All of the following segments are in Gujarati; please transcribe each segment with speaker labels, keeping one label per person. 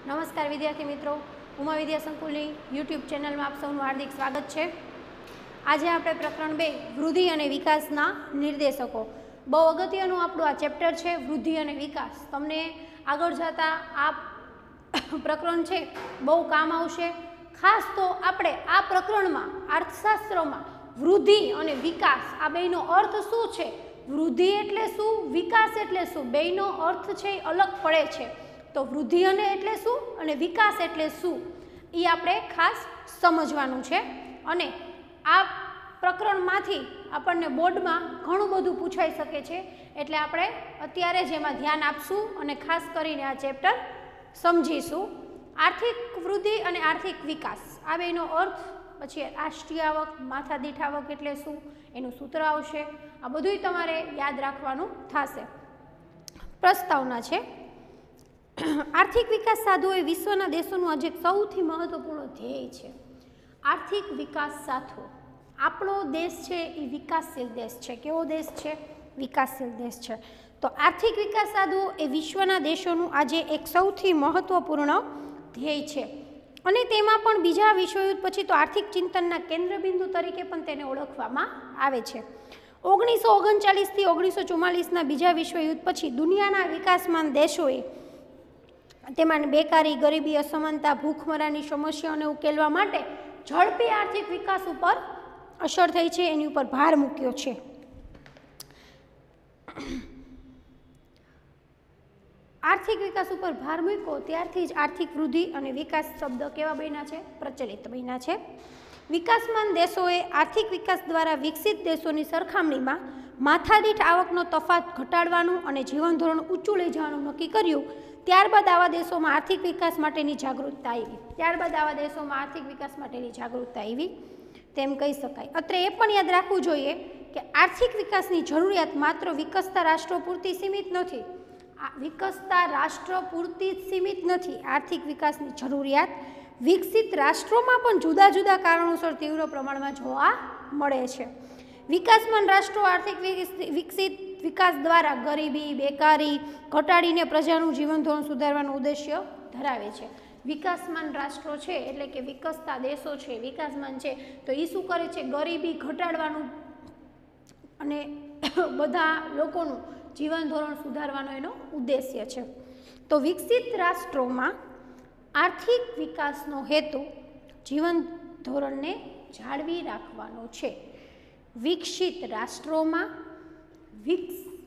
Speaker 1: नमस्कार विद्यार्थी मित्रों, उमा विद्या संकुलनी यूट्यूब चेनल में आप सबનું हार्दिक स्वागत है। आज આપણે પ્રકરણ 2 વૃદ્ધિ અને વિકાસના નિર્દેશકો બહુ અગત્યનું આપણું આ ચેપ્ટર છે વૃદ્ધિ અને વિકાસ। તમને આગળ જતા આ પ્રકરણ છે બહુ કામ આવશે। ખાસ તો આપણે આ પ્રકરણમાં અર્થશાસ્ત્રમાં વૃદ્ધિ અને વિકાસ આ બેનો અર્થ શું છે, વૃદ્ધિ એટલે શું, વિકાસ એટલે શું, બેનો અર્થ છે અલગ પડે છે। तो वृद्धि एटले शुं अने विकास एटले शुं ई आपणे खास समजवानुं छे। अने आ प्रकरणमांथी आपणने बोर्डमां घणुं बधुं पूछाई शके छे, एटले आपणे अत्यारे ज एमां ध्यान आपशुं अने खास करीने आ चेप्टर समजीशुं। आर्थिक वृद्धि अने आर्थिक विकास आ बेनो अर्थ, पछी राष्ट्रीय आवक, माथादीठ आवक एटले शुं एनुं सूत्र आवशे। आ बधुंय तमारे याद राखवानुं थशे। प्रस्तावना छे, आर्थिक विकास साधवो ए विश्वना देशोनुं आज एक सौथी महत्वपूर्ण ध्येय छे। आर्थिक विकास साधवो आपणो देश छे ए विकासशील देश छे। केवो देश छे? विकासशील देश छे। तो आर्थिक विकास साधवो ए विश्वना देशोनुं आज एक सौथी महत्वपूर्ण ध्येय छे। अने तेमां पण बीजा विश्वयुद्ध पछी तो आर्थिक चिंतनना केंद्रबिंदु तरीके पण तेने ओळखवामां आवे छे। 1939 થી 1944 ना बीजा विश्वयुद्ध पछी दुनियाना विकासमान देशोए तेमां बेकारी, गरीबी, असमानता, भूखमरानी समस्याओने उकेलवा माटे झड़पी आर्थिक विकास उपर असर थई छे, एनी उपर भार मूक्यो छे। आर्थिक विकास उपर भार मूक्यो त्यारथी ज आर्थिक वृद्धि अने विकास शब्द केवा बन्या छे? प्रचलित बन्या छे। विकासमान देशोए आर्थिक विकास द्वारा विकसित देशोनी सरखामणीमां माथादीठ आवकनो तफात घटाडवानुं अने जीवन धोरण ऊंचुं लई जवानुं नक्की कर्युं। त्यारबाद आवा देशोमां आर्थिक विकास माटेनी जागृतता आवी। त्यारबाद आवा देशोमां आर्थिक विकास माटेनी जागृतता आवी तेम कही शकाय। अत्रे ए पण याद राखवुं जोईए के आर्थिक विकासनी जरूरियात मात्र विकसता राष्ट्रो पूरती सीमित नथी। विकसता राष्ट्र पूरती सीमित नथी। आर्थिक विकासनी जरूरियात विकसित राष्ट्रोमां पण जुदा जुदा कारणोसर तीव्र प्रमाणमां जोवा मळे छे। विकासमान राष्ट्रो आर्थिक विकसित विकास द्वारा गरीबी, बेकारी घटाडीने प्रजानुं जीवन धोरण सुधारवानुं उद्देश्य धरावे छे। विकासमान राष्ट्रो छे एटले के विकसता देशो छे, विकासमान छे तो ई शुं करे छे? गरीबी घटाडवानुं अने बधा लोकोनुं जीवन धोरण सुधारवानो एनो उद्देश्य छे। तो विकसित राष्ट्रोमां आर्थिक विकासनो हेतु जीवन धोरणने जाळवी राखवानो छे। विकसित राष्ट्रोमां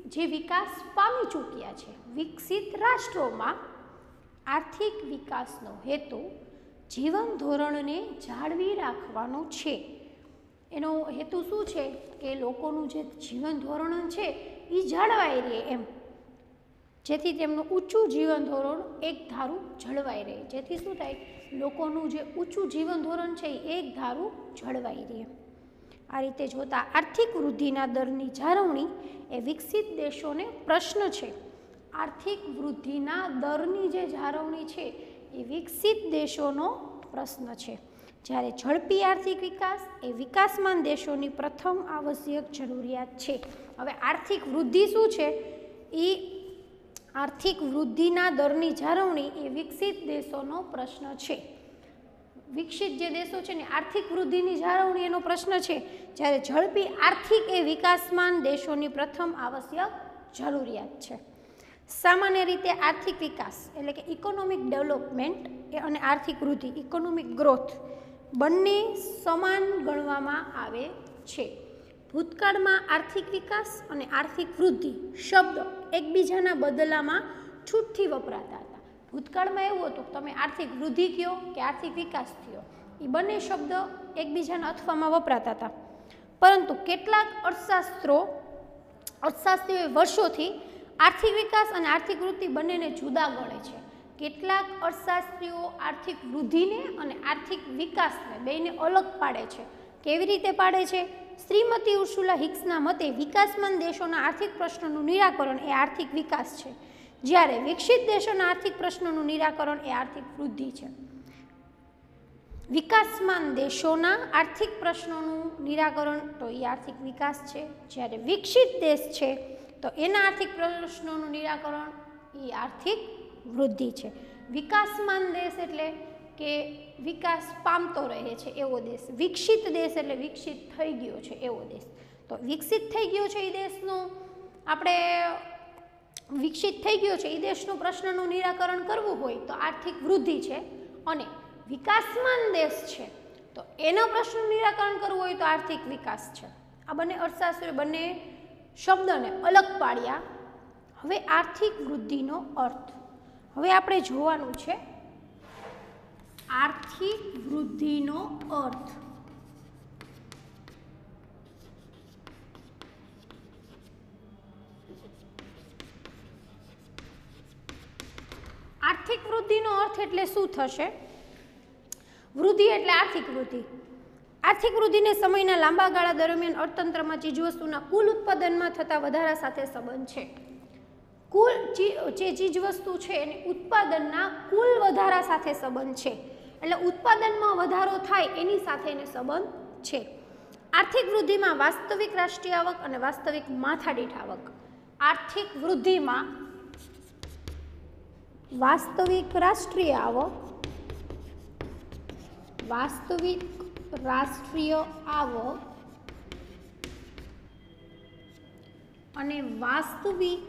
Speaker 1: जे विकास पामी चूक्या छे, विकसित राष्ट्रोमां आर्थिक विकासनो हेतु जीवन धोरणने जाळवी राखवानो छे। एनो हेतु शुं छे के लोकोनुं जे जीवन धोरण छे ई जळवाई रहे एम, जेथी तेमनुं ऊंचुं जीवन धोरण एक धारू जळवाई रहे, जेथी शुं थाय लोकोनुं जे ऊंचुं जीवन धोरण छे एक धारू जळवाई रहे। आ रीते जोता आर्थिक वृद्धिना दरनी जाळवणी ए विकसित देशोने प्रश्न छे। आर्थिक वृद्धिना दरनी जे जाळवणी छे ए विकसित देशोनो प्रश्न छे। ज्यारे झड़पी आर्थिक विकास ए विकासमान देशोनी प्रथम आवश्यक जरूरियात छे। हवे आर्थिक वृद्धि शुं छे? ई आर्थिक वृद्धिना दरनी जाळवणी ए विकसित देशोनो प्रश्न छे। विकसित जे देशों छे ने आर्थिक वृद्धिनी जाळवणी एनो प्रश्न छे, ज्यारे झड़पी आर्थिक ए विकासमान देशोनी प्रथम आवश्यक जरूरियात छे। सामान्य रीते आर्थिक विकास एटले के इकोनॉमिक डेवलपमेंट अने आर्थिक वृद्धि इकोनॉमिक ग्रोथ बंने समान गणवामां आवे छे। भूतकाळमां आर्थिक विकास अने आर्थिक वृद्धि शब्द एकबीजाना बदलामां छूटथी वपराता हता। भूतकाळमां एवुं हतुं के तमे आर्थिक वृद्धि कहो के आर्थिक विकास कहो, ए बंने शब्द एकबीजाना अर्थमां वपराता हता। परंतु केटलाक अर्थशास्त्रीओए वर्षोथी आर्थिक विकास और आर्थिक वृद्धि बंनेने जुदा गणे छे। केटलाक अर्थशास्त्रीओ आर्थिक वृद्धिने और आर्थिक विकासने बेने अलग पाड़े छे। केवी रीते पाड़े छे? श्रीमती उर्सुला हिक्सना मते विकासमान देशोना आर्थिक प्रश्नोनुं निराकरण ए आर्थिक विकास छे, ज्यारे विकसित देशोना आर्थिक प्रश्नोनुं निराकरण ए आर्थिक वृद्धि छे। विकासमान देशोना आर्थिक प्रश्नोनुं निराकरण तो ए आर्थिक विकास छे, ज्यारे विकसित देश छे तो एना आर्थिक प्रश्नोनुं निराकरण ए आर्थिक वृद्धि छे। વિકાસમાન દેશ એટલે કે વિકાસ પામતો રહે છે એવો દેશ, વિકસિત દેશ એટલે વિકસિત થઈ ગયો છે એવો દેશ. તો વિકસિત થઈ ગયો છે એ દેશનું આપણે વિકસિત થઈ ગયો છે એ દેશનું પ્રશ્નનું નિરાકરણ કરવું હોય તો આર્થિક વૃદ્ધિ છે, અને વિકાસમાન દેશ છે તો એના પ્રશ્નનું નિરાકરણ કરવું હોય તો આર્થિક વિકાસ છે. આ બંને અર્થશાસ્ત્રીઓ બંને શબ્દને અલગ પાડ્યા. હવે આર્થિક વૃદ્ધિનો અર્થ હવે આપણે જોવાનું છે. આર્થિક વૃદ્ધિનો અર્થ આર્થિક વૃદ્ધિનો અર્થ એટલે શું થશે? વૃદ્ધિ એટલે આર્થિક વૃદ્ધિ. આર્થિક વૃદ્ધિને સમયના લાંબા ગાળા દરમિયાન અર્થતંત્રમાં ચીજવસ્તુના કુલ ઉત્પાદનમાં થતા વધારા સાથે સંબંધ છે. કુલ જે ચીજવસ્તુ છે એની ઉત્પાદનના કુલ વધારા સાથે સંબંધ છે, એટલે ઉત્પાદનમાં વધારો થાય એની સાથે એને સંબંધ છે. આર્થિક વૃદ્ધિમાં વાસ્તવિક રાષ્ટ્રીય આવક અને વાસ્તવિક માથાદીઠ આવક. આર્થિક વૃદ્ધિમાં વાસ્તવિક રાષ્ટ્રીય આવક, વાસ્તવિક રાષ્ટ્રીય આવક અને વાસ્તવિક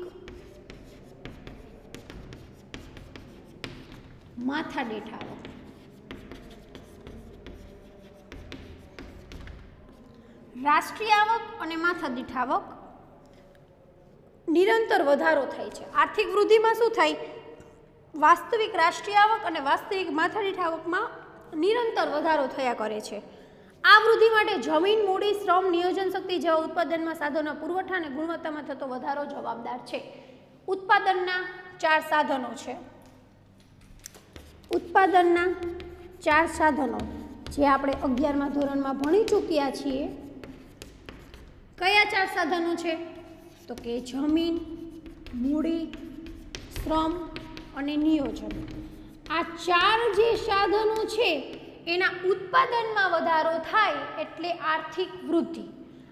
Speaker 1: માથાદીઠ આવક. રાષ્ટ્રીય આવક અને માથાદીઠ આવક નિરંતર વધારો થાય છે. આર્થિક વૃદ્ધિમાં શું થાય? વાસ્તવિક રાષ્ટ્રીય આવક અને વાસ્તવિક માથાદીઠ આવકમાં નિરંતર વધારો થયા કરે છે. આ વૃદ્ધિ માટે જમીન, મૂડી, શ્રમ, નિયોજન શક્તિ જેવા ઉત્પાદનમાં સાધનોના પુરવઠા અને ગુણવત્તામાં થતો વધારો જવાબદાર છે. ઉત્પાદનના 4 સાધનો છે. ઉત્પાદનના 4 સાધનો જે આપણે 11મા ધોરણમાં ભણી ચૂક્યા છીએ. કયા 4 સાધનો છે? તો કે જમીન, મૂડી, શ્રમ અને નિયોજન. આ 4 જે સાધનો છે એના ઉત્પાદનમાં વધારો થાય એટલે આર્થિક વૃદ્ધિ.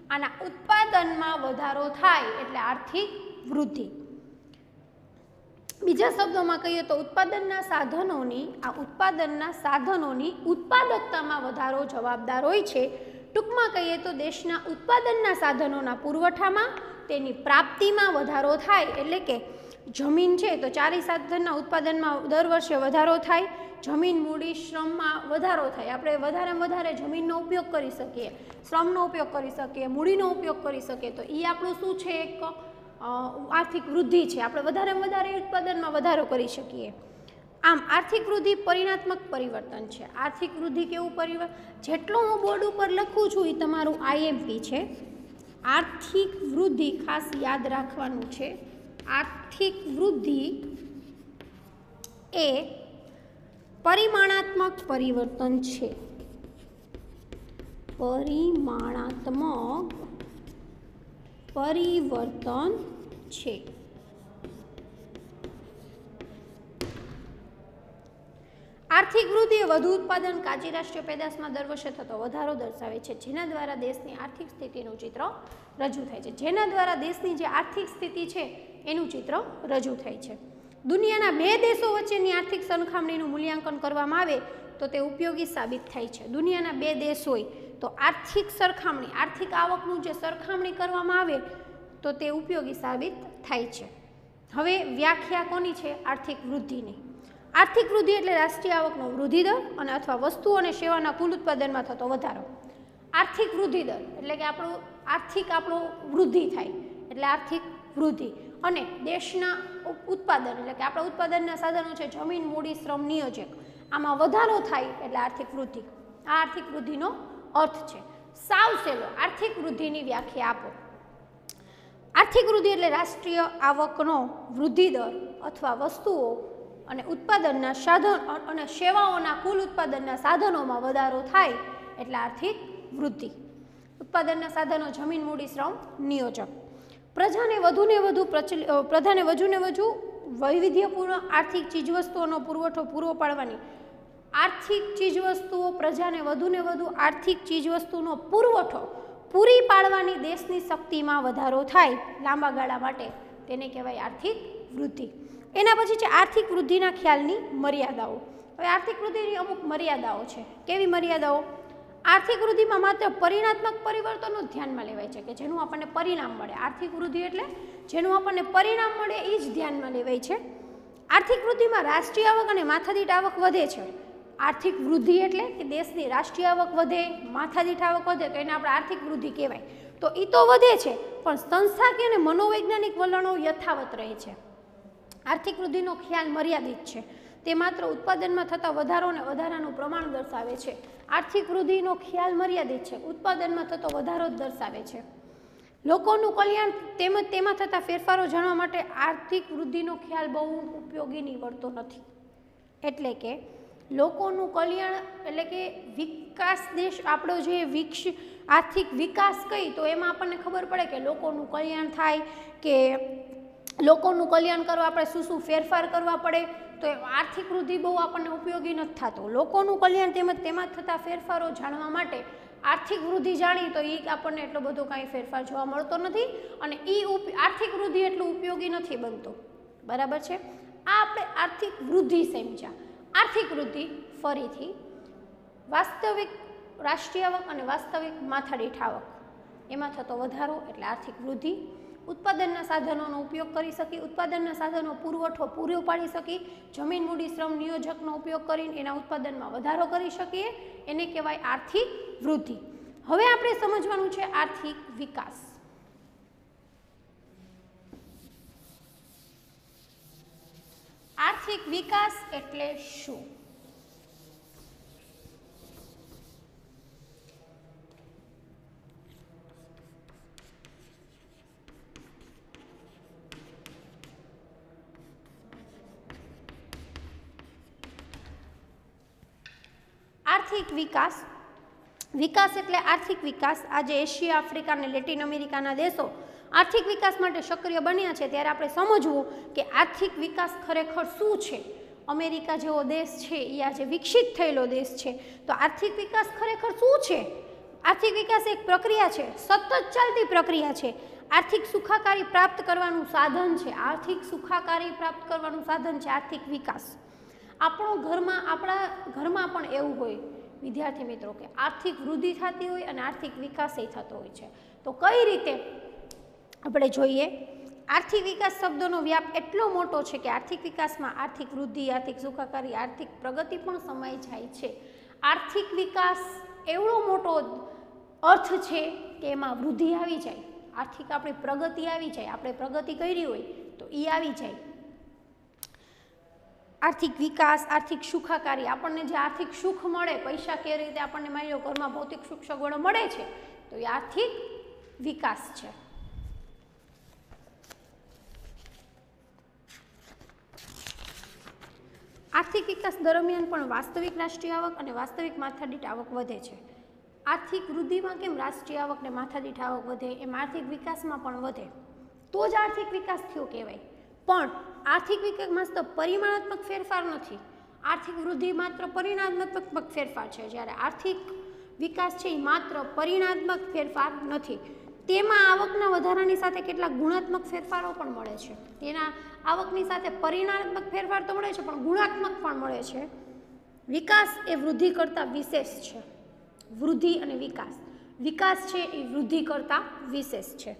Speaker 1: આના ઉત્પાદનમાં વધારો થાય એટલે આર્થિક વૃદ્ધિ. બીજા શબ્દોમાં કહીએ તો ઉત્પાદનના સાધનોની ઉત્પાદકતામાં વધારો જવાબદાર હોય છે. ટૂંકમાં કહીએ તો દેશના ઉત્પાદનના સાધનોના પુરવઠામાં, તેની પ્રાપ્તિમાં વધારો થાય. એટલે કે જમીન છે તો 4 સાધનના ઉત્પાદનમાં દર વર્ષે વધારો થાય. જમીન, મૂડી, શ્રમમાં વધારો થાય. આપણે વધારેમાં વધારે જમીનનો ઉપયોગ કરી શકીએ, શ્રમનો ઉપયોગ કરી શકીએ, મૂડીનો ઉપયોગ કરી શકીએ, તો એ આપણું શું છે? એક આર્થિક વૃદ્ધિ છે. આપણે વધારેમાં વધારે ઉત્પાદનમાં વધારો કરી શકીએ. આમ આર્થિક વૃદ્ધિ પરિણાત્મક પરિવર્તન છે. આર્થિક વૃદ્ધિ કેવું પરિવર્તન? જેટલું હું બોર્ડ ઉપર લખું છું એ તમારું IMP છે. આર્થિક વૃદ્ધિ ખાસ યાદ રાખવાનું છે. આર્થિક વૃદ્ધિ એ પરિમાણાત્મક પરિવર્તન છે. પરિમાણાત્મક પરિવર્તન છે. આર્થિક વૃદ્ધિ એ વધુ ઉત્પાદન, કાચી રાષ્ટ્રીય પેદાશમાં દર વર્ષે થતો વધારો દર્શાવે છે, જેના દ્વારા દેશની આર્થિક સ્થિતિનું ચિત્ર રજૂ થાય છે. જેના દ્વારા દેશની જે આર્થિક સ્થિતિ છે એનું ચિત્ર રજૂ થાય છે. દુનિયાના 2 દેશો વચ્ચેની આર્થિક સરખામણીનું મૂલ્યાંકન કરવામાં આવે તો તે ઉપયોગી સાબિત થાય છે. દુનિયાના 2 દેશ હોય તો આર્થિક સરખામણી, આર્થિક આવકનું જે સરખામણી કરવામાં આવે તો તે ઉપયોગી સાબિત થાય છે. હવે વ્યાખ્યા કોની છે? આર્થિક વૃદ્ધિની. આર્થિક વૃદ્ધિ એટલે રાષ્ટ્રીય આવકનો વૃદ્ધિ દર અને અથવા વસ્તુઓ અને સેવાના કુલ ઉત્પાદનમાં થતો વધારો. આર્થિક વૃદ્ધિ દર એટલે કે આપણો વૃદ્ધિ થાય એટલે આર્થિક વૃદ્ધિ, અને દેશના ઉત્પાદન એટલે કે આપણા ઉત્પાદનના સાધનો છે જમીન, મૂડી, શ્રમ, નિયોજક, આમાં વધારો થાય એટલે આર્થિક વૃદ્ધિ. આ આર્થિક વૃદ્ધિનો અર્થ છે. સાવ સહેલો આર્થિક વૃદ્ધિની વ્યાખ્યા આપો. આર્થિક વૃદ્ધિ એટલે રાષ્ટ્રીય આવકનો વૃદ્ધિ દર અથવા વસ્તુઓ અને ઉત્પાદનના સાધન અને સેવાઓના કુલ ઉત્પાદનના સાધનોમાં વધારો થાય એટલે આર્થિક વૃદ્ધિ. ઉત્પાદનના સાધનો જમીન, મૂડી, શ્રમ, નિયોજક. પ્રજાને વધુને વધુ વૈવિધ્યપૂર્ણ આર્થિક ચીજવસ્તુઓનો પુરવઠો પૂરો પાડવાની. આર્થિક ચીજવસ્તુઓ પ્રજાને વધુને વધુ આર્થિક ચીજવસ્તુનો પુરવઠો પૂરી પાડવાની દેશની શક્તિમાં વધારો થાય લાંબા ગાળા માટે, તેને કહેવાય આર્થિક વૃદ્ધિ. એના પછી છે આર્થિક વૃદ્ધિના ખ્યાલની મર્યાદાઓ. હવે આર્થિક વૃદ્ધિની અમુક મર્યાદાઓ છે. કેવી મર્યાદાઓ? આર્થિક વૃદ્ધિમાં માત્ર પરિણાત્મક પરિવર્તનો જ ધ્યાનમાં લેવાય છે, કે જેનું આપણને પરિણામ મળે. આર્થિક વૃદ્ધિ એટલે જેનું આપણને પરિણામ મળે એ જ ધ્યાનમાં લેવાય છે. આર્થિક વૃદ્ધિમાં રાષ્ટ્રીય આવક અને માથાદીઠ આવક વધે છે. આર્થિક વૃદ્ધિ એટલે કે દેશની રાષ્ટ્રીય આવક વધે, માથાદીઠ આવક વધે, તો એને આપણે આર્થિક વૃદ્ધિ કહેવાય. તો એ તો વધે છે, પણ સંસ્થાકીય અને મનોવૈજ્ઞાનિક વલણો યથાવત રહે છે. આર્થિક વૃદ્ધિનો ખ્યાલ મર્યાદિત છે. તે માત્ર ઉત્પાદનમાં થતા વધારો અને વધારાનું પ્રમાણ દર્શાવે છે. આર્થિક વૃદ્ધિનો ખ્યાલ મર્યાદિત છે, ઉત્પાદનમાં થતો વધારો જ દર્શાવે છે. લોકોનું કલ્યાણ તેમજ તેમાં થતા ફેરફારો જાણવા માટે આર્થિક વૃદ્ધિનો ખ્યાલ બહુ ઉપયોગી નીવડતો નથી. એટલે કે લોકોનું કલ્યાણ એટલે કે વિકાસ દેશ આપણો જે આર્થિક વિકાસ કહી તો એમાં આપણને ખબર પડે કે લોકોનું કલ્યાણ થાય, કે લોકોનું કલ્યાણ કરવા આપણે શું શું ફેરફાર કરવા પડે, તો આર્થિક વૃદ્ધિ બહુ આપણને ઉપયોગી નથી થતો. લોકોનું કલ્યાણ તેમજ તેમાં થતા ફેરફારો જાણવા માટે આર્થિક વૃદ્ધિ જાણી તો એ આપણને એટલો બધો કાંઈ ફેરફાર જોવા મળતો નથી, અને એ આર્થિક વૃદ્ધિ એટલું ઉપયોગી નથી બનતો. બરાબર છે? આ આપણે આર્થિક વૃદ્ધિ સમજ્યા. આર્થિક વૃદ્ધિ ફરીથી વાસ્તવિક રાષ્ટ્રીય આવક અને વાસ્તવિક માથાદીઠ આવક એમાં થતો વધારો એટલે આર્થિક વૃદ્ધિ. ઉત્પાદનના સાધનોનો ઉપયોગ કરી શકી, ઉત્પાદનના સાધનો પુરવઠો પૂરો પાડી શકી, જમીન મૂડી શ્રમ નિયોજકનો ઉપયોગ કરીને એના ઉત્પાદનમાં વધારો કરી શકીએ, એને કહેવાય આર્થિક વૃદ્ધિ. હવે આપણે સમજવાનું છે આર્થિક વિકાસ. આર્થિક વિકાસ એટલે શું? આર્થિક વિકાસ એટલે આર્થિક વિકાસ. આજે એશિયા, આફ્રિકા અને લેટિન અમેરિકાના દેશો આર્થિક વિકાસ માટે સક્રિય બન્યા છે, ત્યારે આપણે સમજવું કે આર્થિક વિકાસ ખરેખર શું છે. અમેરિકા જેવો દેશ છે એ આજે વિકસિત થયેલો દેશ છે, તો આર્થિક વિકાસ ખરેખર શું છે? આર્થિક વિકાસ એક પ્રક્રિયા છે, સતત ચાલતી પ્રક્રિયા છે. આર્થિક સુખાકારી પ્રાપ્ત કરવાનું સાધન છે. આર્થિક સુખાકારી પ્રાપ્ત કરવાનું સાધન છે આર્થિક વિકાસ. આપણા ઘરમાં પણ એવું હોય વિદ્યાર્થી મિત્રો કે આર્થિક વૃદ્ધિ થતી હોય અને આર્થિક વિકાસ થતો હોય છે. તો કઈ રીતે આપણે જોઈએ? આર્થિક વિકાસ શબ્દનો વ્યાપ એટલો મોટો છે કે આર્થિક વિકાસમાં આર્થિક વૃદ્ધિ, આર્થિક સુખાકારી, આર્થિક પ્રગતિ પણ સમાઈ જાય છે. આર્થિક વિકાસ એવડો મોટો અર્થ છે કે એમાં વૃદ્ધિ આવી જાય, આર્થિક આપણી પ્રગતિ આવી જાય, આપણે પ્રગતિ કરી હોય તો એ આવી જાય. આર્થિક વિકાસ, આર્થિક સુખાકારી, આપણને જે આર્થિક સુખ મળે, પૈસા કેવી રીતે આપણને માની લો ઘરમાં ભૌતિક સુખ સગવડો મળે છે, તો એ આર્થિક વિકાસ છે. આર્થિક વિકાસ દરમિયાન પણ વાસ્તવિક રાષ્ટ્રીય આવક અને વાસ્તવિક માથાદીઠ આવક વધે છે. આર્થિક વૃદ્ધિમાં કેમ રાષ્ટ્રીય આવક ને માથાદીઠ આવક વધે, એમ આર્થિક વિકાસમાં પણ વધે, તો જ આર્થિક વિકાસ થયો કહેવાય. પણ આર્થિક વિકાસમાં તો પરિમાણાત્મક ફેરફાર નથી. આર્થિક વૃદ્ધિ માત્ર પરિમાણાત્મક ફેરફાર છે, જ્યારે આર્થિક વિકાસ છે એ માત્ર પરિમાણાત્મક ફેરફાર નથી. તેમાં આવકના વધારાની સાથે કેટલાક ગુણાત્મક ફેરફારો પણ મળે છે. તેના આવકની સાથે પરિમાણાત્મક ફેરફાર તો મળે છે, પણ ગુણાત્મક પણ મળે છે. વિકાસ એ વૃદ્ધિ કરતાં વિશેષ છે. વૃદ્ધિ અને વિકાસ છે એ વૃદ્ધિ કરતાં વિશેષ છે.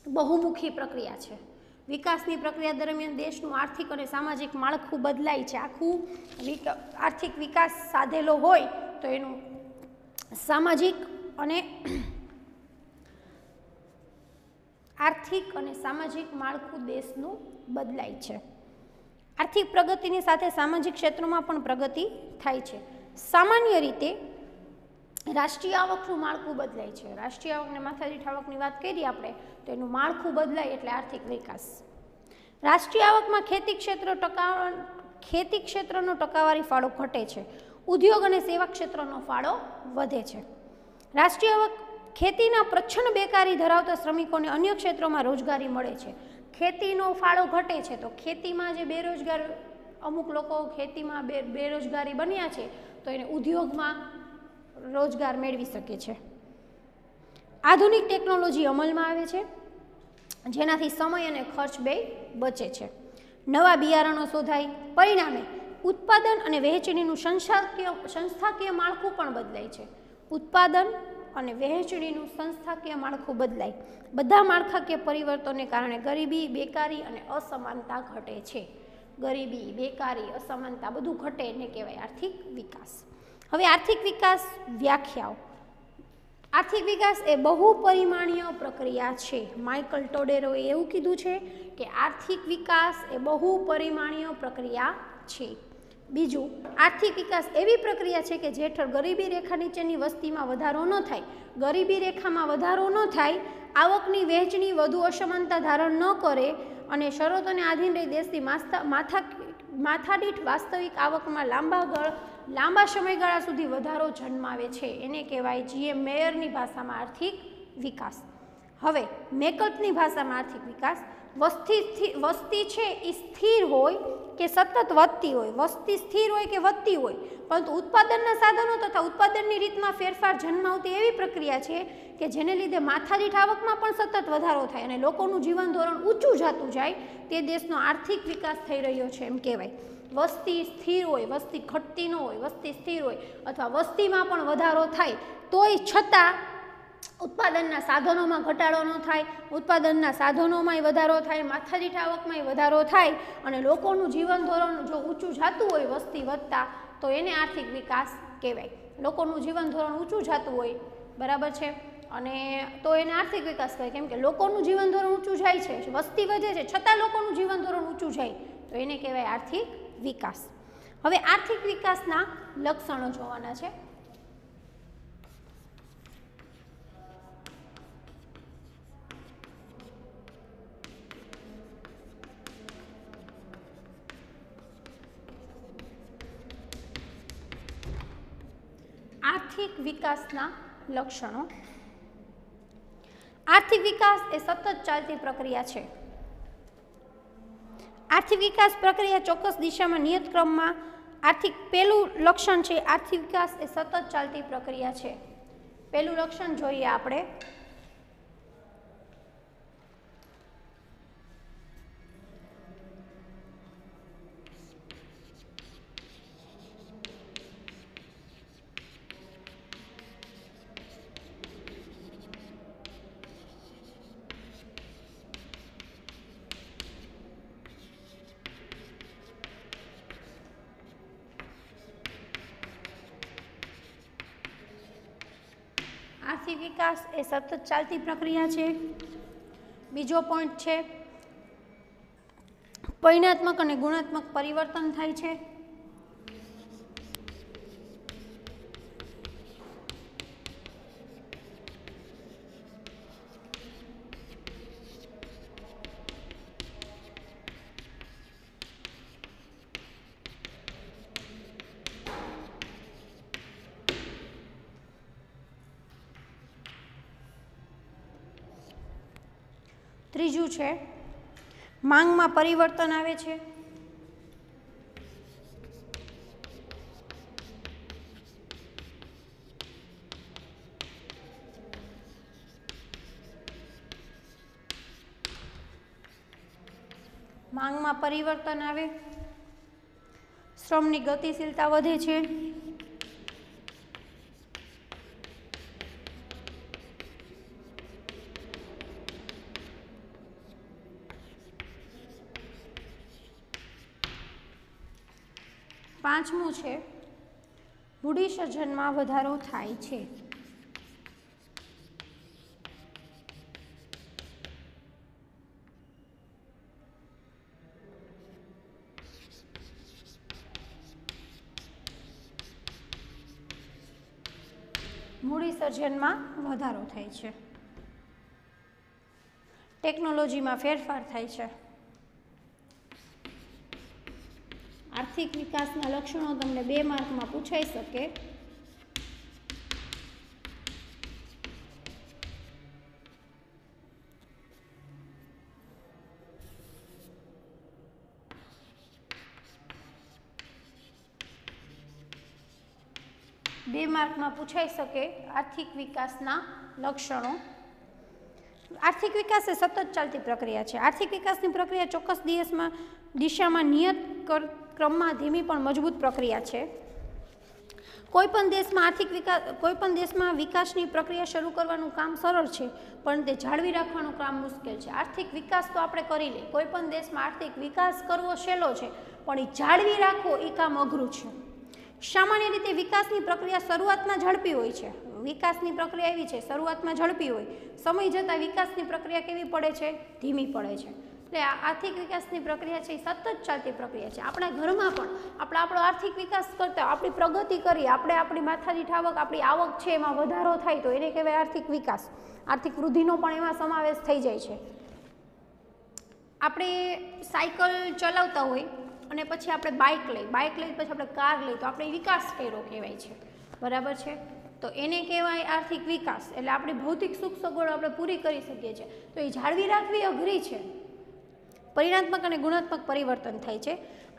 Speaker 1: બહુમુખી પ્રક્રિયા છે. વિકાસની પ્રક્રિયા દરમિયાન દેશનું આર્થિક અને સામાજિક માળખું બદલાય છે. આખું આર્થિક વિકાસ સાધેલો હોય તો એનું સામાજિક અને આર્થિક અને સામાજિક માળખું દેશનું બદલાય છે. આર્થિક પ્રગતિની સાથે સામાજિક ક્ષેત્રોમાં પણ પ્રગતિ થાય છે. સામાન્ય રીતે રાષ્ટ્રીય આવકનું માળખું બદલાય છે. રાષ્ટ્રીય આવક અને માથાદીઠ આવકની વાત કરીએ આપણે તો એનું માળખું બદલાય એટલે આર્થિક વિકાસ. રાષ્ટ્રીય આવકમાં ખેતી ક્ષેત્રનો ટકાવારી ફાળો ઘટે છે. ઉદ્યોગ અને સેવા ક્ષેત્રનો ફાળો વધે છે. રાષ્ટ્રીય આવક ખેતીના પ્રચ્છન્ન બેકારી ધરાવતા શ્રમિકોને અન્ય ક્ષેત્રોમાં રોજગારી મળે છે. ખેતીનો ફાળો ઘટે છે તો ખેતીમાં જે બેરોજગાર અમુક લોકો ખેતીમાં બેરોજગારી બન્યા છે તો એને ઉદ્યોગમાં રોજગાર મેળવી શકે છે. આધુનિક ટેકનોલોજી અમલમાં આવે છે જેનાથી સમય અને ખર્ચ બે બચે છે. નવા બિયારણો શોધાય, પરિણામે ઉત્પાદન અને વહેંચણીનું સંસ્થાકીય માળખું પણ બદલાય છે. ઉત્પાદન અને વહેંચણીનું સંસ્થાકીય માળખું બદલાય. બધા માળખાકીય પરિવર્તનોને કારણે ગરીબી, બેકારી અને અસમાનતા ઘટે છે. ગરીબી, બેકારી, અસમાનતા બધું ઘટે એને કહેવાય આર્થિક વિકાસ. હવે આર્થિક વિકાસ વ્યાખ્યાઓ. આર્થિક વિકાસ એ બહુપરિમાણીય પ્રક્રિયા છે. માઇકલ ટોડેરોએ એવું કીધું છે કે આર્થિક વિકાસ એ બહુપરિમાણીય પ્રક્રિયા છે. બીજું, આર્થિક વિકાસ એવી પ્રક્રિયા છે કે જે હેઠળ ગરીબી રેખા નીચેની વસ્તીમાં વધારો ન થાય. ગરીબી રેખામાં વધારો ન થાય, આવકની વહેંચણી વધુ અસમાનતા ધારણ ન કરે અને શરતોને આધીન રહી દેશની માથાદીઠ વાસ્તવિક આવકમાં લાંબા સમયગાળા સુધી વધારો જન્માવે છે. એને કહેવાય GM મેયરની ભાષામાં આર્થિક વિકાસ. હવે મેકલ્પની ભાષામાં આર્થિક વિકાસ, વસ્તી છે એ સ્થિર હોય કે સતત વધતી હોય, વસ્તી સ્થિર હોય કે વધતી હોય, પરંતુ ઉત્પાદનના સાધનો તથા ઉત્પાદનની રીતમાં ફેરફાર જન્માવતી એવી પ્રક્રિયા છે કે જેને લીધે માથાદીઠ આવકમાં પણ સતત વધારો થાય અને લોકોનું જીવન ધોરણ ઊંચું જતું જાય, તે દેશનો આર્થિક વિકાસ થઈ રહ્યો છે એમ કહેવાય. વસ્તી સ્થિર હોય, વસ્તી ઘટતી ન હોય, વસ્તી સ્થિર હોય અથવા વસ્તીમાં પણ વધારો થાય તોય છતાં ઉત્પાદનના સાધનોમાં ઘટાડો ન થાય, ઉત્પાદનના સાધનોમાંય વધારો થાય, માથાદીઠ આવકમાંય વધારો થાય અને લોકોનું જીવન ધોરણ જો ઊંચું જતું હોય વસ્તી વધતા, તો એને આર્થિક વિકાસ કહેવાય. લોકોનું જીવન ધોરણ ઊંચું જતું હોય, બરાબર છે, અને તો એને આર્થિક વિકાસ કહેવાય. કેમ કે લોકોનું જીવન ધોરણ ઊંચું જાય છે, વસ્તી વધે છે છતાં લોકોનું જીવન ધોરણ ઊંચું જાય, તો એને કહેવાય આર્થિક વિકાસ. હવે આર્થિક વિકાસના લક્ષણો જોવાના છે. આર્થિક વિકાસના લક્ષણો. આર્થિક વિકાસ એ સતત ચાલતી પ્રક્રિયા છે. આર્થિક વિકાસ પ્રક્રિયા ચોક્કસ દિશામાં નિયત ક્રમમાં પહેલું લક્ષણ છે આર્થિક વિકાસ એ સતત ચાલતી પ્રક્રિયા છે. પહેલું લક્ષણ જોઈએ આપણે. આર્થિક વિકાસ એ સતત ચાલતી પ્રક્રિયા છે. બીજો પોઈન્ટ છે પરિણાત્મક અને ગુણાત્મક પરિવર્તન થાય છે. ત્રીજું છે માંગમાં પરિવર્તન આવે છે. માંગમાં પરિવર્તન આવે, શ્રમની ગતિશીલતા વધે છે. પાંચમું છે મૂડી સર્જનમાં વધારો થાય છે. મૂડી સર્જનમાં વધારો થાય છે. ટેકનોલોજીમાં ફેરફાર થાય છે. આર્થિક વિકાસના લક્ષણો તમને 2 માર્કમાં પૂછાઈ શકે. આર્થિક વિકાસના લક્ષણો. આર્થિક વિકાસ એ સતત ચાલતી પ્રક્રિયા છે. આર્થિક વિકાસની પ્રક્રિયા ચોક્કસ દિશામાં નિયત ક્રમમાં ધીમી પણ મજબૂત પ્રક્રિયા છે. કોઈપણ દેશમાં વિકાસની પ્રક્રિયા શરૂ કરવાનું કામ સરળ છે, પણ તે જાળવી રાખવાનું કામ મુશ્કેલ છે. આર્થિક વિકાસ તો આપણે કરી લઈએ, કોઈપણ દેશમાં આર્થિક વિકાસ કરવો સહેલો છે, પણ એ જાળવી રાખવો એ કામ અઘરું છે. સામાન્ય રીતે વિકાસની પ્રક્રિયા શરૂઆતમાં ઝડપી હોય છે. વિકાસની પ્રક્રિયા એવી છે, શરૂઆતમાં ઝડપી હોય, સમય જતાં વિકાસની પ્રક્રિયા કેવી પડે છે? ધીમી પડે છે. એટલે આર્થિક વિકાસની પ્રક્રિયા છે એ સતત ચાલતી પ્રક્રિયા છે. આપણા ઘરમાં પણ આપણે આપણો આર્થિક વિકાસ કરતા, આપણી પ્રગતિ કરી, આપણે આપણી માથાદીઠ આવક, આપણી આવક છે એમાં વધારો થાય તો એને કહેવાય આર્થિક વિકાસ. આર્થિક વૃદ્ધિનો પણ એમાં સમાવેશ થઈ જાય છે. આપણે સાયકલ ચલાવતા હોય અને પછી આપણે બાઇક લઈ પછી આપણે કાર લઈ તો આપણે વિકાસ કર્યો કહેવાય છે. બરાબર છે? તો એને કહેવાય આર્થિક વિકાસ. એટલે આપણી ભૌતિક સુખ સગવડો આપણે પૂરી કરી શકીએ છીએ, તો એ જાળવી રાખવી અઘરી છે. પરિણાત્મક અને ગુણાત્મક પરિવર્તન થાય છે.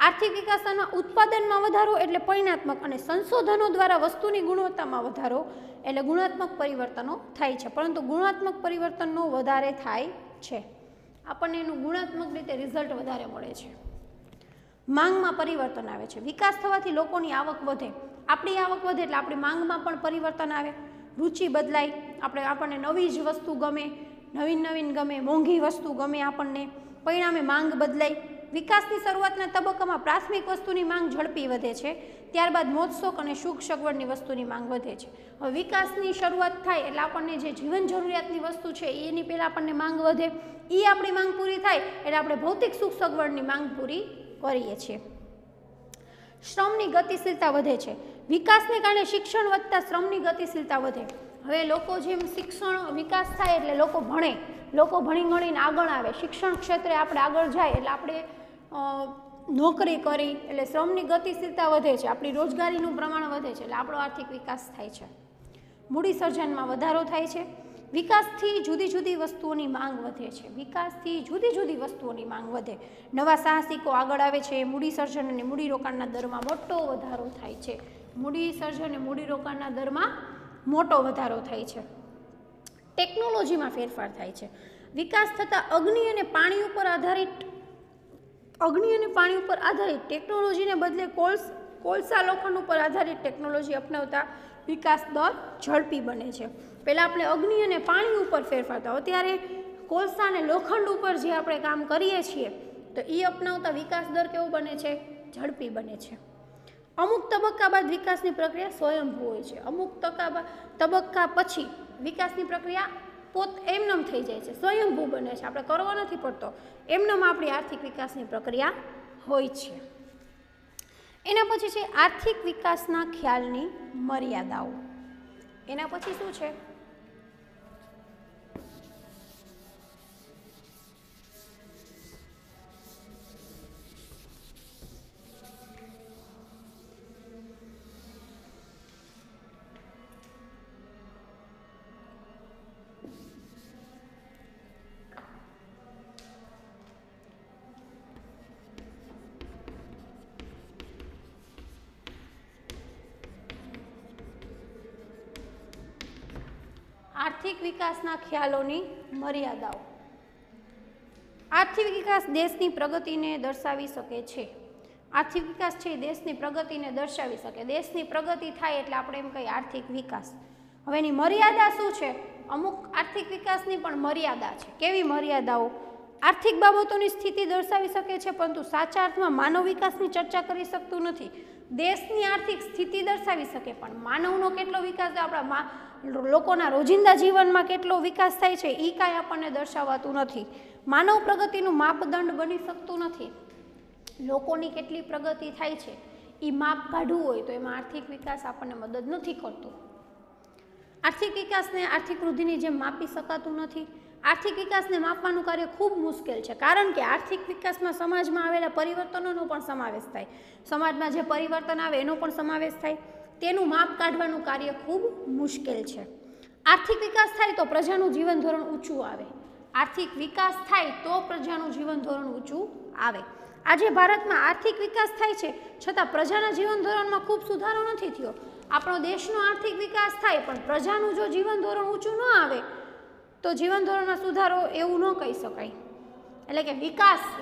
Speaker 1: આર્થિક વિકાસના ઉત્પાદનમાં વધારો એટલે પરિણાત્મક, અને સંશોધનો દ્વારા વસ્તુની ગુણવત્તામાં વધારો એટલે ગુણાત્મક પરિવર્તનો થાય છે. પરંતુ ગુણાત્મક પરિવર્તનનો વધારે થાય છે, આપણને એનું ગુણાત્મક રીતે રિઝલ્ટ વધારે મળે છે. માંગમાં પરિવર્તન આવે છે. વિકાસ થવાથી લોકોની આવક વધે, આપણી આવક વધે એટલે આપણી માંગમાં પણ પરિવર્તન આવે, રુચિ બદલાય, આપણને નવી જ વસ્તુ ગમે, નવીન ગમે, મોંઘી વસ્તુ ગમે આપણને, પરિણામે માંગ બદલાય. વિકાસની શરૂઆતના તબક્કામાં પ્રાથમિક વસ્તુની માંગ ઝડપી વધે છે, ત્યારબાદ મોજશોખ અને સુખ સગવડની વસ્તુની માંગ વધે છે. હવે વિકાસની શરૂઆત થાય એટલે આપણને જે જીવન જરૂરિયાતની વસ્તુ છે એની પહેલાં આપણને માંગ વધે, એ આપણી માંગ પૂરી થાય એટલે આપણે ભૌતિક સુખ સગવડની માંગ પૂરી કરીએ છીએ. શ્રમની ગતિશીલતા વધે છે. વિકાસને કારણે શિક્ષણ વધતા શ્રમની ગતિશીલતા વધે. હવે લોકો જેમ શિક્ષણ વિકાસ થાય એટલે લોકો ભણે, લોકો ભણી ગણીને આગળ આવે, શિક્ષણ ક્ષેત્રે આપણે આગળ જાય એટલે આપણે નોકરી કરી એટલે શ્રમની ગતિશીલતા વધે છે, આપણી રોજગારીનું પ્રમાણ વધે છે, એટલે આપણો આર્થિક વિકાસ થાય છે. મૂડી સર્જનમાં વધારો થાય છે. વિકાસથી જુદી જુદી વસ્તુઓની માંગ વધે છે. વિકાસથી જુદી જુદી વસ્તુઓની માંગ વધે, નવા સાહસિકો આગળ આવે છે, મૂડી સર્જન અને મૂડીરોકાણના દરમાં મોટો વધારો થાય છે. મૂડી સર્જન અને મૂડીરોકાણના દરમાં મોટો વધારો થાય છે. ટેકનોલોજીમાં ફેરફાર થાય છે. વિકાસ થતાં અગ્નિ અને પાણી ઉપર આધારિત ટેકનોલોજીને બદલે કોલસા લોખંડ ઉપર આધારિત ટેકનોલોજી અપનાવતા વિકાસ દર ઝડપી બને છે. પહેલાં આપણે અગ્નિ અને પાણી ઉપર ફેરફાર થયો, ત્યારે કોલસા અને લોખંડ ઉપર જે આપણે કામ કરીએ છીએ તો એ અપનાવતા વિકાસ દર કેવો બને છે? ઝડપી બને છે. અમુક તબક્કા બાદ વિકાસની પ્રક્રિયા સ્વયંભૂ હોય છે. અમુક તબક્કા પછી વિકાસની પ્રક્રિયા એમનેમ થઈ જાય છે, સ્વયંભૂ બને છે, આપણે કરવો નથી પડતો, એમનેમ આપણી આર્થિક વિકાસની પ્રક્રિયા હોય છે. એના પછી છે આર્થિક વિકાસના ખ્યાલની મર્યાદાઓ. એના પછી શું છે? આર્થિક વિકાસના ખ્યાલોની મર્યાદાઓ. આર્થિક વિકાસ દેશની પ્રગતિને દર્શાવી શકે છે. આર્થિક વિકાસ છે એ દેશની પ્રગતિને દર્શાવી શકે. દેશની પ્રગતિ થાય એટલે આપણે એમ કહીએ આર્થિક વિકાસ. હવે એની મર્યાદા શું છે? અમુક આર્થિક વિકાસની પણ મર્યાદા છે. કેવી મર્યાદાઓ? આર્થિક બાબતોની સ્થિતિ દર્શાવી શકે છે, પરંતુ સાચા અર્થમાં માનવ વિકાસની ચર્ચા કરી શકતું નથી. દેશની આર્થિક સ્થિતિ દર્શાવી શકે, પણ માનવનો કેટલો વિકાસ, આપણા લોકોના રોજિંદા જીવનમાં કેટલો વિકાસ થાય છે એ કાંઈ આપણને દર્શાવાતું નથી. માનવ પ્રગતિનું માપદંડ બની શકતું નથી. લોકોની કેટલી પ્રગતિ થાય છે એ માપ કાઢવું હોય તો એમાં આર્થિક વિકાસ આપણને મદદ નથી કરતો. આર્થિક વિકાસને આર્થિક વૃદ્ધિની જેમ માપી શકાતું નથી. આર્થિક વિકાસને માપવાનું કાર્ય ખૂબ મુશ્કેલ છે, કારણ કે આર્થિક વિકાસમાં સમાજમાં આવેલા પરિવર્તનોનો પણ સમાવેશ થાય. સમાજમાં જે પરિવર્તન આવે એનો પણ સમાવેશ થાય. તેનું માપ કાઢવાનું કાર્ય ખૂબ મુશ્કેલ છે. આર્થિક વિકાસ થાય તો પ્રજાનું જીવન ધોરણ ઊંચું આવે. આર્થિક વિકાસ થાય તો પ્રજાનું જીવન ધોરણ ઊંચું આવે. આજે ભારતમાં આર્થિક વિકાસ થાય છે છતાં પ્રજાના જીવન ધોરણમાં ખૂબ સુધારો નથી થયો. આપણો દેશનો આર્થિક વિકાસ થાય પણ પ્રજાનું જો જીવન ધોરણ ઊંચું ન આવે તો જીવન ધોરણમાં સુધારો એવું ન કહી શકાય. એટલે કે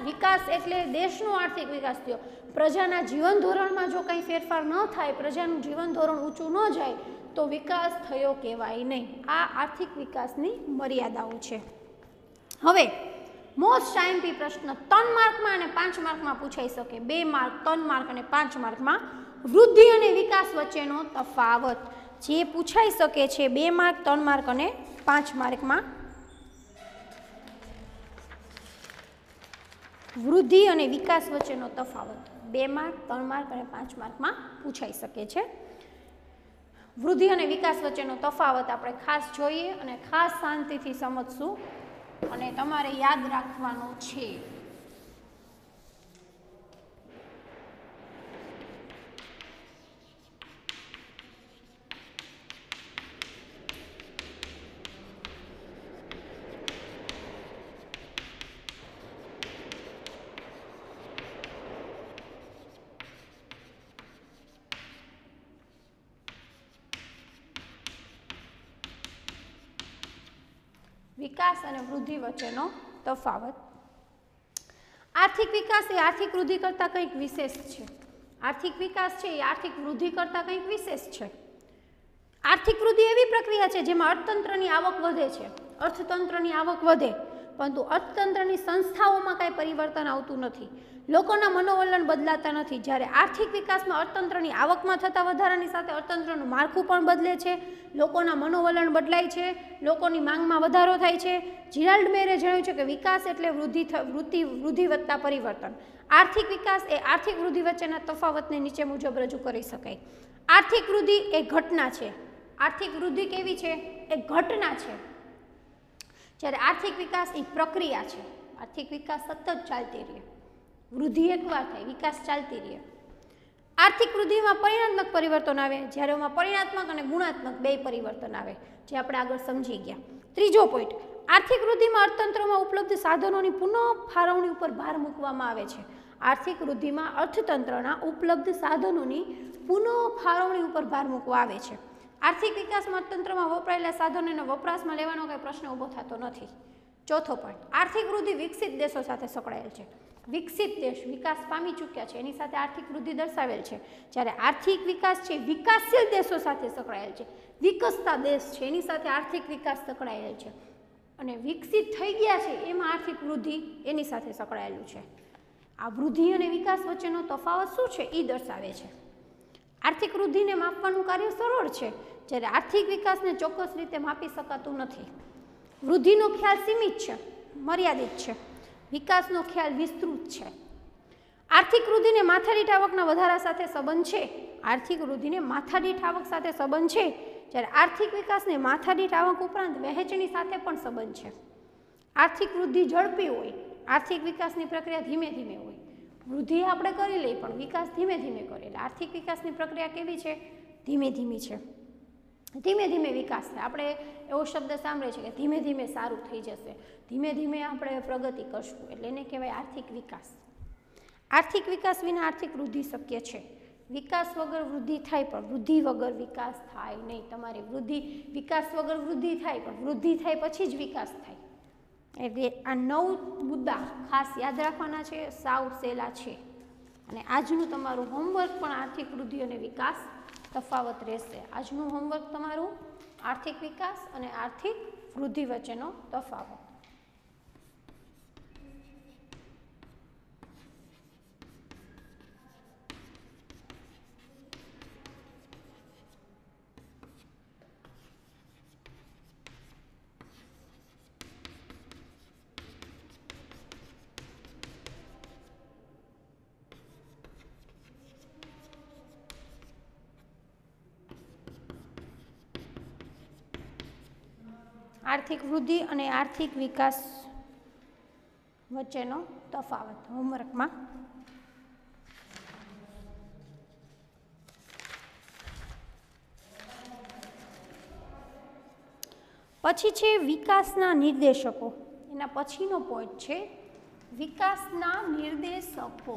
Speaker 1: વિકાસ એટલે દેશનો આર્થિક વિકાસ થયો. પ્રજાના જીવન ધોરણમાં જો કંઈ ફેરફાર ન થાય, પ્રજાનું જીવન ધોરણ ઊંચું ન જાય તો વિકાસ થયો કહેવાય નહીં. આ આર્થિક વિકાસની મર્યાદાઓ છે. હવે મોસ્ટ આઈએમપી પ્રશ્ન 3 માર્કમાં અને 5 માર્કમાં પૂછાઈ શકે. 2 માર્ક, 3 માર્ક અને 5 માર્કમાં વૃદ્ધિ અને વિકાસ વચ્ચેનો તફાવત જે પૂછાઈ શકે છે 2 માર્ક, 3 માર્ક અને 5 માર્કમાં. વૃદ્ધિ અને વિકાસ વચ્ચેનો તફાવત 2 માર્ક, 3 માર્ક અને 5 માર્કમાં પૂછાઈ શકે છે. વૃદ્ધિ અને વિકાસ વચ્ચેનો તફાવત આપણે ખાસ જોઈએ અને ખાસ શાંતિથી સમજશું અને તમારે યાદ રાખવાનું છે. વિકાસ અને વૃદ્ધિ વચ્ચેનો તફાવત. આર્થિક વિકાસ એ આર્થિક વૃદ્ધિ કરતાં કંઈક વિશેષ છે. આર્થિક વિકાસ છે એ આર્થિક વૃદ્ધિ કરતાં કંઈક વિશેષ છે. આર્થિક વૃદ્ધિ એવી પ્રક્રિયા છે જેમાં અર્થતંત્રની આવક વધે છે. અર્થતંત્રની આવક વધે, પરંતુ અર્થતંત્રની સંસ્થાઓમાં કાંઈ પરિવર્તન આવતું નથી. લોકોના મનોવલણ બદલાતા નથી. જ્યારે આર્થિક વિકાસમાં અર્થતંત્રની આવકમાં થતા વધારાની સાથે અર્થતંત્રનું માળખું પણ બદલે છે, લોકોના મનોવલણ બદલાય છે, લોકોની માંગમાં વધારો થાય છે. જીરાલ્ડ મેરે જણાવ્યું છે કે વિકાસ એટલે વૃદ્ધિ વત્તા પરિવર્તન. આર્થિક વિકાસ એ આર્થિક વૃદ્ધિ વચ્ચેના તફાવતને નીચે મુજબ રજૂ કરી શકાય. આર્થિક વૃદ્ધિ એ ઘટના છે. આર્થિક વૃદ્ધિ કેવી છે? એ ઘટના છે. જ્યારે આર્થિક વિકાસ એ પ્રક્રિયા છે. આર્થિક વિકાસ સતત ચાલતી રહે. વૃદ્ધિ એકવાર થાય, વિકાસ ચાલતી રહે. આર્થિક વૃદ્ધિમાં પરિણાત્મક પરિવર્તન આવે, જ્યારે એમાં પરિણાત્મક અને ગુણાત્મક બે પરિવર્તન આવે, જે આપણે આગળ સમજી ગયા. ત્રીજો પોઈન્ટ, આર્થિક વૃદ્ધિમાં અર્થતંત્રમાં ઉપલબ્ધ સાધનોની પુનઃ ફાળવણી ઉપર ભાર મૂકવામાં આવે છે. આર્થિક વૃદ્ધિમાં અર્થતંત્રના ઉપલબ્ધ સાધનોની પુનઃ ફાળવણી ઉપર ભાર મૂકવા આવે છે. આર્થિક વિકાસમાં અર્થતંત્રમાં વપરાયેલા સાધનોને વપરાશમાં લેવાનો કંઈ પ્રશ્ન ઊભો થતો નથી. ચોથો પોઈન્ટ, આર્થિક વૃદ્ધિ વિકસિત દેશો સાથે સંકળાયેલ છે. વિકસિત દેશ વિકાસ પામી ચૂક્યા છે, એની સાથે આર્થિક વૃદ્ધિ દર્શાવેલ છે. જ્યારે આર્થિક વિકાસ છે વિકાસશીલ દેશો સાથે સંકળાયેલ છે. વિકસતા દેશ છે એની સાથે આર્થિક વિકાસ સંકળાયેલ છે. અને વિકસિત થઈ ગયા છે એમાં આર્થિક વૃદ્ધિ એની સાથે સંકળાયેલું છે. આ વૃદ્ધિ અને વિકાસ વચ્ચેનો તફાવત શું છે એ દર્શાવે છે. આર્થિક વૃદ્ધિને માપવાનું કાર્ય સરળ છે, જ્યારે આર્થિક વિકાસને ચોક્કસ રીતે માપી શકાતું નથી. વૃદ્ધિનો ખ્યાલ સીમિત છે, મર્યાદિત છે. વિકાસનો ખ્યાલ વિસ્તૃત છે. આર્થિક વૃદ્ધિને માથાદીઠ આવકના વધારા સાથે સંબંધ છે. આર્થિક વૃદ્ધિને માથાદીઠ આવક સાથે સંબંધ છે, જ્યારે આર્થિક વિકાસને માથાદીઠ આવક ઉપરાંત વહેંચણી સાથે પણ સંબંધ છે. આર્થિક વૃદ્ધિ ઝડપી હોય, આર્થિક વિકાસની પ્રક્રિયા ધીમે ધીમે હોય. વૃદ્ધિ આપણે કરી લઈએ પણ વિકાસ ધીમે ધીમે કરીએ. એટલે આર્થિક વિકાસની પ્રક્રિયા કેવી છે? ધીમે ધીમે છે. ધીમે ધીમે વિકાસ થાય. આપણે એવો શબ્દ સાંભળે છે કે ધીમે ધીમે સારું થઈ જશે, ધીમે ધીમે આપણે પ્રગતિ કરશું, એટલે એને કહેવાય આર્થિક વિકાસ. આર્થિક વિકાસ વિના આર્થિક વૃદ્ધિ શક્ય છે. વિકાસ વગર વૃદ્ધિ થાય પણ વૃદ્ધિ વગર વિકાસ થાય નહીં. તમારી વિકાસ વગર વૃદ્ધિ થાય પણ વૃદ્ધિ થાય પછી જ વિકાસ થાય. એટલે આ 9 મુદ્દા ખાસ યાદ રાખવાના છે, સાવ સહેલા છે. અને આજનું તમારું હોમવર્ક પણ આર્થિક વૃદ્ધિ અને વિકાસ તફાવત રહેશે. આજનું હોમવર્ક તમારું આર્થિક વિકાસ અને આર્થિક વૃદ્ધિ વચ્ચેનો તફાવત. આર્થિક વૃદ્ધિ અને આર્થિક વિકાસ વચ્ચેનો તફાવત હોમવર્કમાં. પછી છે વિકાસના નિર્દેશકો. એના પછીનો પોઈન્ટ છે વિકાસના નિર્દેશકો.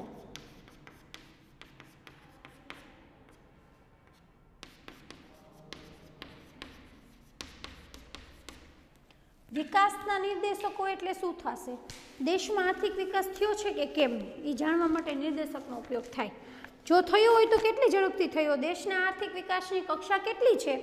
Speaker 1: વિકાસના નિર્દેશકો એટલે શું થશે? દેશમાં આર્થિક વિકાસ થયો છે કે કેમ એ જાણવા માટે નિર્દેશકનો ઉપયોગ થાય. જો થયો હોય તો કેટલી ઝડપથી થયો, દેશના આર્થિક વિકાસની કક્ષા કેટલી છે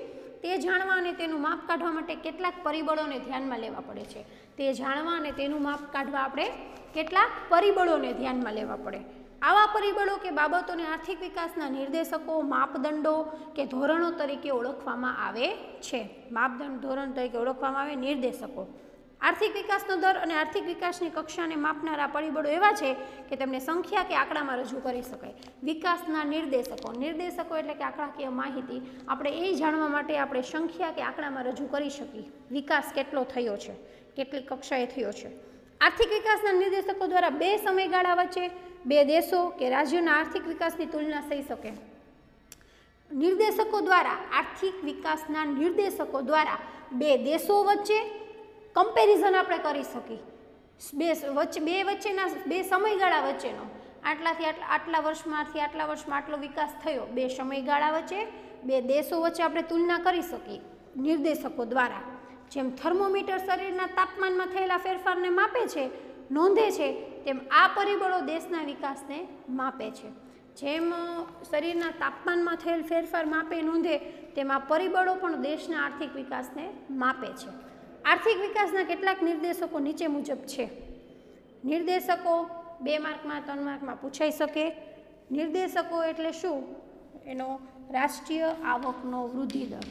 Speaker 1: તે જાણવા અને તેનું માપ કાઢવા માટે કેટલાક પરિબળોને ધ્યાનમાં લેવા પડે છે. તે જાણવા અને તેનું માપ કાઢવા આપણે કેટલાક પરિબળોને ધ્યાનમાં લેવા પડે. આવા પરિબળો કે બાબતોને આર્થિક વિકાસના નિર્દેશકો, માપદંડો કે ધોરણો તરીકે ઓળખવામાં આવે છે. માપદંડ, ધોરણ તરીકે ઓળખવામાં આવે નિર્દેશકો. આર્થિક વિકાસનો દર અને આર્થિક વિકાસની કક્ષાને માપનારા પરિબળો એવા છે કે તેમને સંખ્યા કે આંકડામાં રજૂ કરી શકાય. વિકાસના નિર્દેશકો, નિર્દેશકો એટલે કે આંકડાકીય માહિતી આપણે એ જાણવા માટે આપણે સંખ્યા કે આંકડામાં રજૂ કરી શકીએ વિકાસ કેટલો થયો છે, કેટલી કક્ષાએ થયો છે. આર્થિક વિકાસના નિર્દેશકો દ્વારા બે સમયગાળા વચ્ચે બે દેશો કે રાજ્યોના આર્થિક વિકાસની તુલના થઈ શકે. નિર્દેશકો દ્વારા, આર્થિક વિકાસના નિર્દેશકો દ્વારા બે દેશો વચ્ચે કમ્પેરિઝન આપણે કરી શકીએ. બે વચ્ચેના બે સમયગાળા વચ્ચેનો આટલાથી આટલા વર્ષમાંથી આટલા વર્ષમાં આટલો વિકાસ થયો, બે સમયગાળા વચ્ચે બે દેશો વચ્ચે આપણે તુલના કરી શકીએ નિર્દેશકો દ્વારા. જેમ થર્મોમીટર શરીરના તાપમાનમાં થયેલા ફેરફારને માપે છે, નોંધે છે, તેમ આ પરિબળો દેશના વિકાસને માપે છે. જેમ શરીરના તાપમાનમાં થયેલ ફેરફાર માપે, નોંધે, તેમ આ પરિબળો પણ દેશના આર્થિક વિકાસને માપે છે. આર્થિક વિકાસના કેટલાક નિર્દેશકો નીચે મુજબ છે. નિર્દેશકો 2 માર્કમાં 3 માર્કમાં પૂછાઈ શકે. નિર્દેશકો એટલે શું? એનો રાષ્ટ્રીય આવકનો વૃદ્ધિ દર.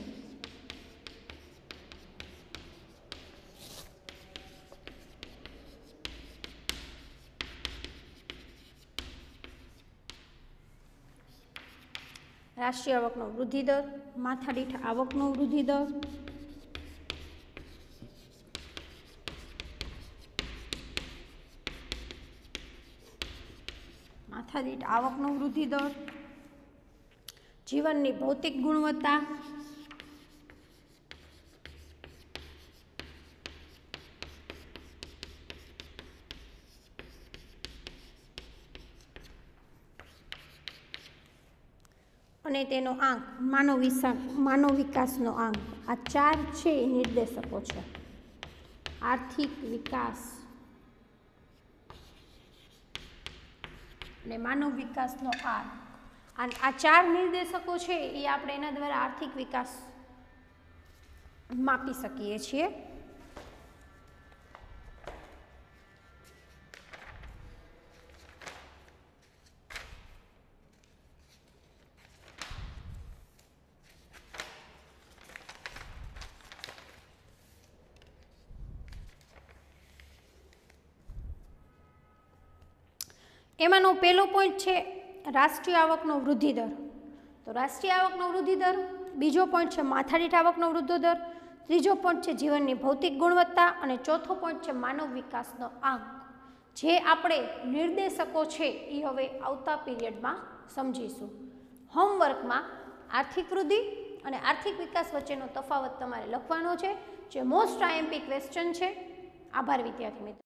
Speaker 1: રાષ્ટ્રીય આવકનો વૃદ્ધિ દર, માથાદીઠ આવકનો વૃદ્ધિ દર, માથાદીઠ આવકનો વૃદ્ધિ દર, જીવનની ભૌતિક ગુણવત્તા, અને તેનો આંક માનવ વિકાસનો આંક. આ 4 છે એ નિર્દેશકો છે. આર્થિક વિકાસ અને માનવ વિકાસનો આંક. આ 4 નિર્દેશકો છે એ આપણે એના દ્વારા આર્થિક વિકાસ માપી શકીએ છીએ. એમાંનો પહેલો પોઈન્ટ છે રાષ્ટ્રીય આવકનો વૃદ્ધિ દર. તો રાષ્ટ્રીય આવકનો વૃદ્ધિ દર. બીજો પોઈન્ટ છે માથાદીઠ આવકનો વૃદ્ધિ દર. ત્રીજો પોઈન્ટ છે જીવનની ભૌતિક ગુણવત્તા. અને ચોથો પોઈન્ટ છે માનવ વિકાસનો આંક. જે આપણે નિર્દેશકો છે એ હવે આવતા પીરિયડમાં સમજીશું. હોમવર્કમાં આર્થિક વૃદ્ધિ અને આર્થિક વિકાસ વચ્ચેનો તફાવત તમારે લખવાનો છે, જે મોસ્ટ આઈએમપી ક્વેશ્ચન છે. આભાર વિદ્યાર્થી મિત્રો.